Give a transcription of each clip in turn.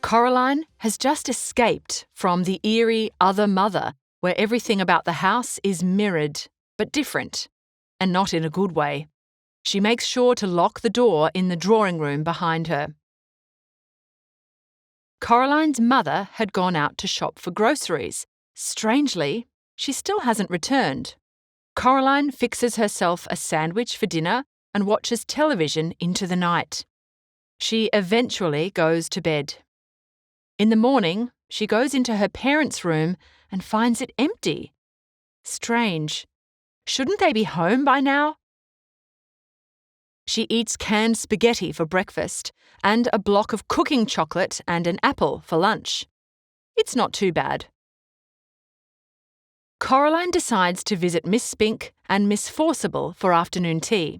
Coraline has just escaped from the eerie other mother, where everything about the house is mirrored, but different, and not in a good way. She makes sure to lock the door in the drawing room behind her. Coraline's mother had gone out to shop for groceries. Strangely, she still hasn't returned. Coraline fixes herself a sandwich for dinner and watches television into the night. She eventually goes to bed. In the morning, she goes into her parents' room and finds it empty. Strange. Shouldn't they be home by now? She eats canned spaghetti for breakfast and a block of cooking chocolate and an apple for lunch. It's not too bad. Coraline decides to visit Miss Spink and Miss Forcible for afternoon tea.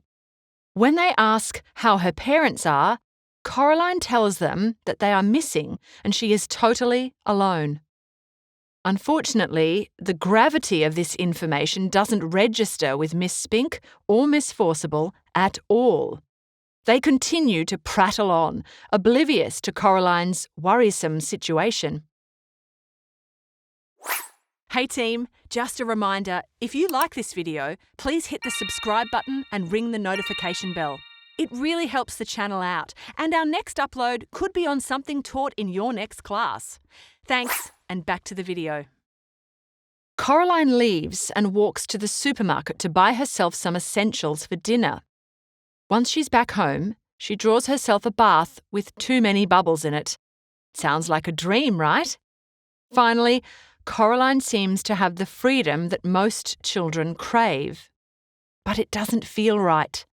When they ask how her parents are, Coraline tells them that they are missing and she is totally alone. Unfortunately, the gravity of this information doesn't register with Miss Spink or Miss Forcible at all. They continue to prattle on, oblivious to Coraline's worrisome situation. Hey team, just a reminder, if you like this video, please hit the subscribe button and ring the notification bell. It really helps the channel out, and our next upload could be on something taught in your next class. Thanks, and back to the video. Coraline leaves and walks to the supermarket to buy herself some essentials for dinner. Once she's back home, she draws herself a bath with too many bubbles in it. Sounds like a dream, right? Finally, Coraline seems to have the freedom that most children crave. But it doesn't feel right.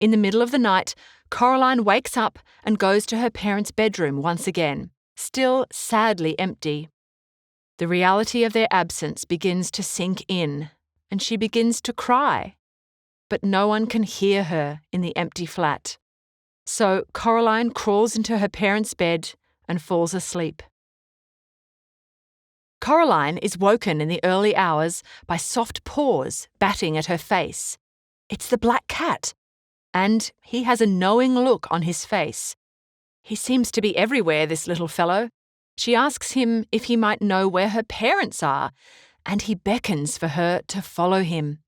In the middle of the night, Coraline wakes up and goes to her parents' bedroom once again, still sadly empty. The reality of their absence begins to sink in, and she begins to cry. But no one can hear her in the empty flat. So Coraline crawls into her parents' bed and falls asleep. Coraline is woken in the early hours by soft paws batting at her face. It's the black cat, and he has a knowing look on his face. He seems to be everywhere, this little fellow. She asks him if he might know where her parents are, and he beckons for her to follow him.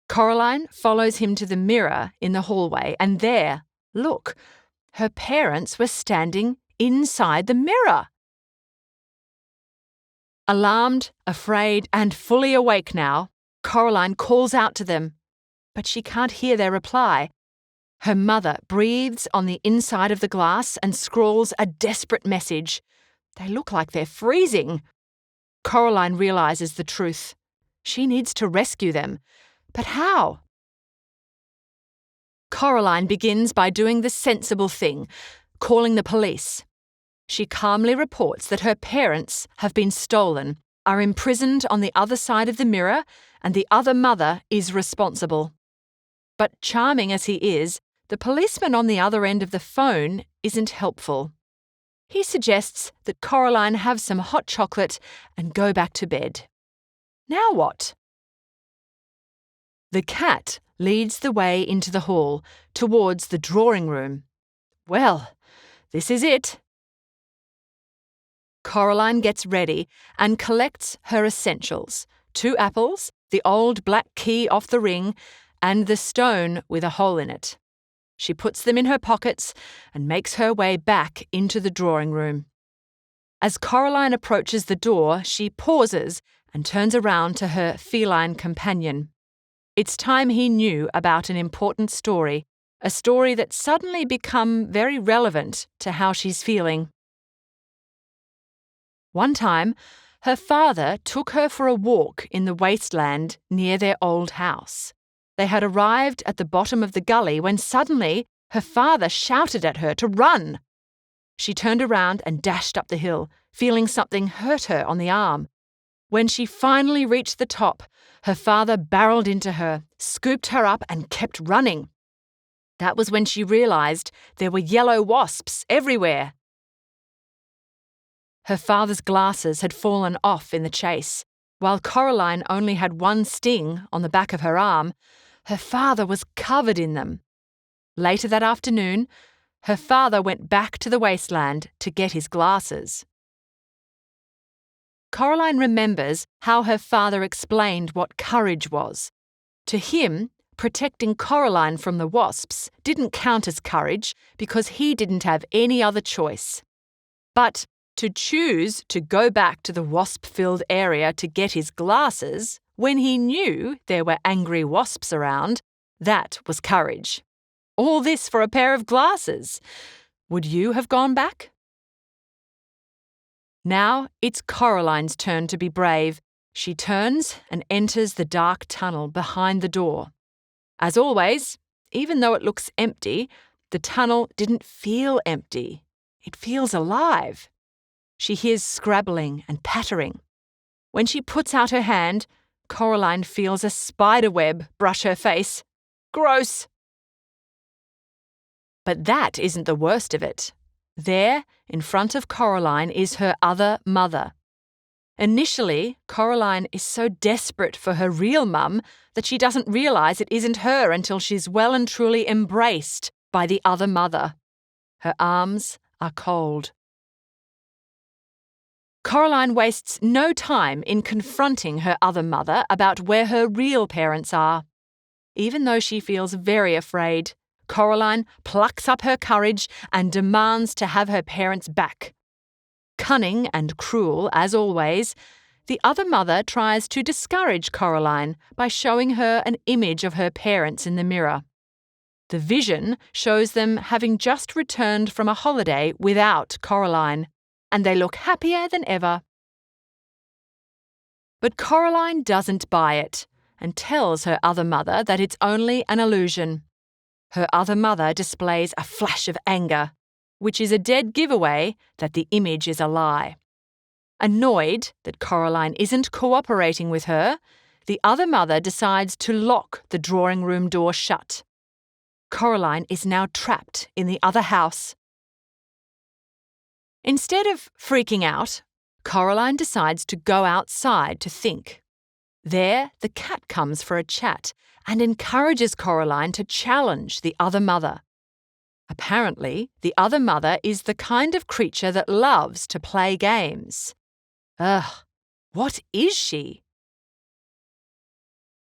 Coraline follows him to the mirror in the hallway, and there, look, her parents were standing inside the mirror. Alarmed, afraid, and fully awake now, Coraline calls out to them, but she can't hear their reply. Her mother breathes on the inside of the glass and scrawls a desperate message. They look like they're freezing. Coraline realizes the truth. She needs to rescue them. But how? Coraline begins by doing the sensible thing, calling the police. She calmly reports that her parents have been stolen, are imprisoned on the other side of the mirror, and the other mother is responsible. But charming as he is, the policeman on the other end of the phone isn't helpful. He suggests that Coraline have some hot chocolate and go back to bed. Now what? The cat leads the way into the hall, towards the drawing room. Well, this is it. Coraline gets ready and collects her essentials: 2 apples, the old black key off the ring, and the stone with a hole in it. She puts them in her pockets and makes her way back into the drawing room. As Coraline approaches the door, she pauses and turns around to her feline companion. It's time he knew about an important story, a story that's suddenly become very relevant to how she's feeling. One time, her father took her for a walk in the wasteland near their old house. They had arrived at the bottom of the gully when suddenly her father shouted at her to run. She turned around and dashed up the hill, feeling something hurt her on the arm. When she finally reached the top, her father barreled into her, scooped her up and kept running. That was when she realized there were yellow wasps everywhere. Her father's glasses had fallen off in the chase. While Coraline only had one sting on the back of her arm, her father was covered in them. Later that afternoon, her father went back to the wasteland to get his glasses. Coraline remembers how her father explained what courage was. To him, protecting Coraline from the wasps didn't count as courage because he didn't have any other choice. But to choose to go back to the wasp-filled area to get his glasses when he knew there were angry wasps around, that was courage. All this for a pair of glasses. Would you have gone back? Now it's Coraline's turn to be brave. She turns and enters the dark tunnel behind the door. As always, even though it looks empty, the tunnel didn't feel empty. It feels alive. She hears scrabbling and pattering. When she puts out her hand, Coraline feels a spider web brush her face. Gross! But that isn't the worst of it. There, in front of Coraline, is her other mother. Initially, Coraline is so desperate for her real mum that she doesn't realise it isn't her until she's well and truly embraced by the other mother. Her arms are cold. Coraline wastes no time in confronting her other mother about where her real parents are. Even though she feels very afraid, Coraline plucks up her courage and demands to have her parents back. Cunning and cruel as always, the other mother tries to discourage Coraline by showing her an image of her parents in the mirror. The vision shows them having just returned from a holiday without Coraline, and they look happier than ever. But Coraline doesn't buy it and tells her other mother that it's only an illusion. Her other mother displays a flash of anger, which is a dead giveaway that the image is a lie. Annoyed that Coraline isn't cooperating with her, the other mother decides to lock the drawing room door shut. Coraline is now trapped in the other house. Instead of freaking out, Coraline decides to go outside to think. There, the cat comes for a chat and encourages Coraline to challenge the other mother. Apparently, the other mother is the kind of creature that loves to play games. Ugh, what is she?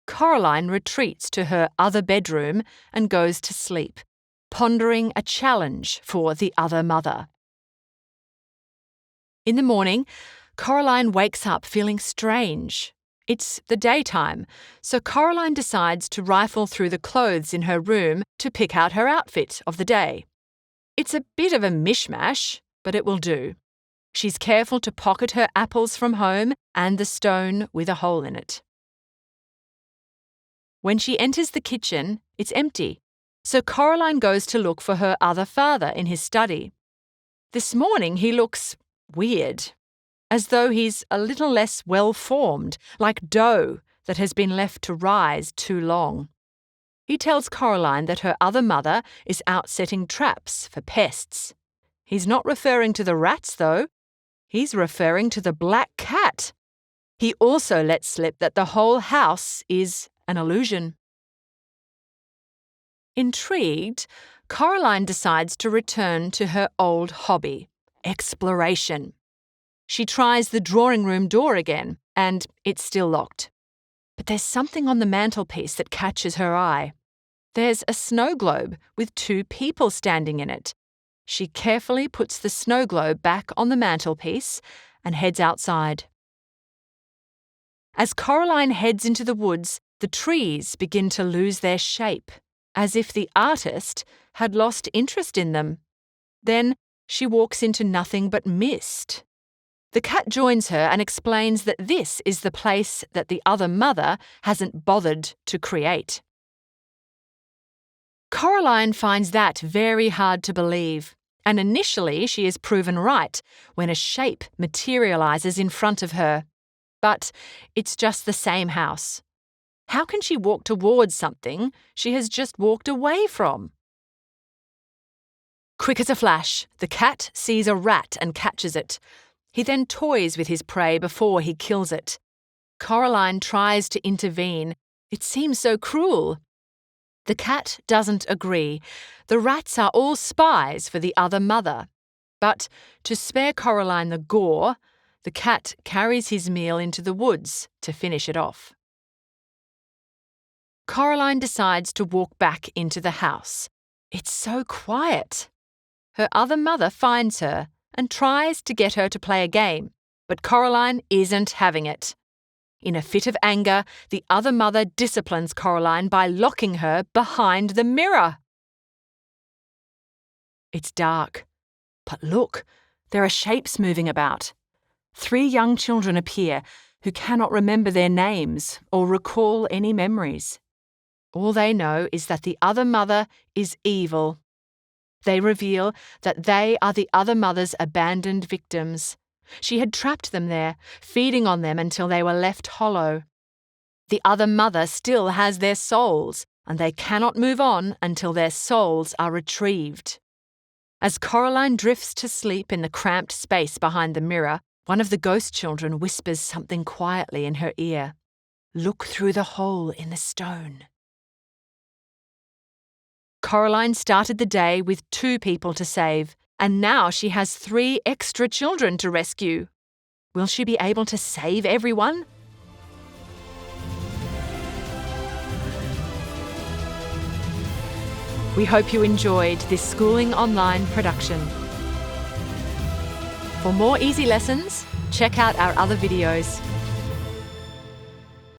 Coraline retreats to her other bedroom and goes to sleep, pondering a challenge for the other mother. In the morning, Coraline wakes up feeling strange. It's the daytime, so Coraline decides to rifle through the clothes in her room to pick out her outfit of the day. It's a bit of a mishmash, but it will do. She's careful to pocket her apples from home and the stone with a hole in it. When she enters the kitchen, it's empty, so Coraline goes to look for her other father in his study. This morning he looks weird, as though he's a little less well-formed, like dough that has been left to rise too long. He tells Coraline that her other mother is out setting traps for pests. He's not referring to the rats, though. He's referring to the black cat. He also lets slip that the whole house is an illusion. Intrigued, Coraline decides to return to her old hobby, exploration. She tries the drawing room door again, and it's still locked. But there's something on the mantelpiece that catches her eye. There's a snow globe with 2 people standing in it. She carefully puts the snow globe back on the mantelpiece and heads outside. As Coraline heads into the woods, the trees begin to lose their shape, as if the artist had lost interest in them. Then she walks into nothing but mist. The cat joins her and explains that this is the place that the other mother hasn't bothered to create. Coraline finds that very hard to believe, and initially she is proven right when a shape materialises in front of her. But it's just the same house. How can she walk towards something she has just walked away from? Quick as a flash, the cat sees a rat and catches it. He then toys with his prey before he kills it. Coraline tries to intervene. It seems so cruel. The cat doesn't agree. The rats are all spies for the other mother. But to spare Coraline the gore, the cat carries his meal into the woods to finish it off. Coraline decides to walk back into the house. It's so quiet. Her other mother finds her and tries to get her to play a game, but Coraline isn't having it. In a fit of anger, the other mother disciplines Coraline by locking her behind the mirror. It's dark. But look, there are shapes moving about. 3 young children appear who cannot remember their names or recall any memories. All they know is that the other mother is evil. They reveal that they are the other mother's abandoned victims. She had trapped them there, feeding on them until they were left hollow. The other mother still has their souls, and they cannot move on until their souls are retrieved. As Coraline drifts to sleep in the cramped space behind the mirror, one of the ghost children whispers something quietly in her ear. "Look through the hole in the stone." Coraline started the day with 2 people to save, and now she has 3 extra children to rescue. Will she be able to save everyone? We hope you enjoyed this Schooling Online production. For more easy lessons, check out our other videos.